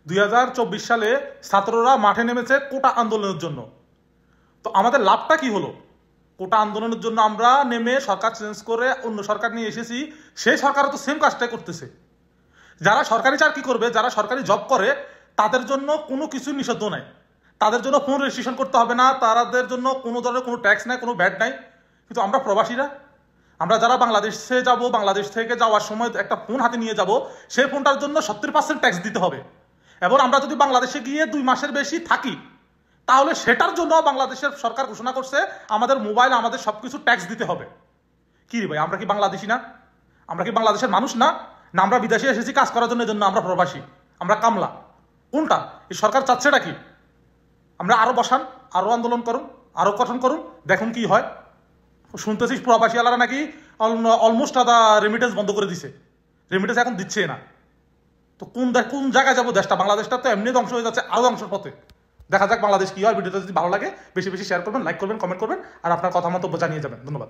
2024 সালে ছাত্ররা মাঠে নেমেছে কোটা আন্দোলনের জন্য। তো আমাদের লাভটা কি হলো? কোটা আন্দোলনের জন্য আমরা নেমে সরকার চেঞ্জ করে অন্য সরকার নিয়ে এসেছি, সেই সরকারও তো সেম কাজটাই করতেছে। যারা সরকারি চাকরি করবে, যারা সরকারি জব করে, তাদের জন্য কোনো কিছু নিষিদ্ধ নাই, তাদের জন্য কোনো রেজিস্ট্রেশন করতে হবে না, তাদের জন্য কোনো ধরনের কোনো ট্যাক্স নাই, কোনো ভ্যাট নাই। কিন্তু আমরা প্রবাসীরা, আমরা যারা বাংলাদেশে যাব, বাংলাদেশ থেকে যাওয়ার সময় একটা ফোন হাতে নিয়ে যাব, সেই ফোনটার জন্য 70% ট্যাক্স দিতে হবে। এবং আমরা যদি বাংলাদেশে গিয়ে 2 মাসের বেশি থাকি, তাহলে সেটার জন্য বাংলাদেশের সরকার ঘোষণা করছে আমাদের মোবাইল, আমাদের সবকিছু ট্যাক্স দিতে হবে। কি রে ভাই, আমরা কি বাংলাদেশি না? আমরা কি বাংলাদেশের মানুষ না? না আমরা বিদেশে এসেছি কাজ করার জন্য, জন্য আমরা প্রবাসী, আমরা কামলা? কোনটা? এই সরকার চাচ্ছেটা কি? আমরা আরো বসান, আরো আন্দোলন করুন, আরো গঠন করুন, দেখুন কি হয়। শুনতেছিস প্রবাসী আলারা নাকি অলমোস্ট আদা রেমিটেন্স বন্ধ করে দিছে, রেমিটেন্স এখন দিচ্ছে না। তো কোন জায়গায় যাবো? দেশটা, বাংলাদেশটা তো এমনি ধ্বংস হয়ে যাচ্ছে, আরো ধ্বংসের পথে। দেখা যাক বাংলাদেশ কি হয়। ভিডিওটা যদি ভালো লাগে বেশি বেশি শেয়ার করবেন, লাইক করবেন, কমেন্ট করবেন, আর আপনার কথা মন্তব্য জানিয়ে যাবেন। ধন্যবাদ।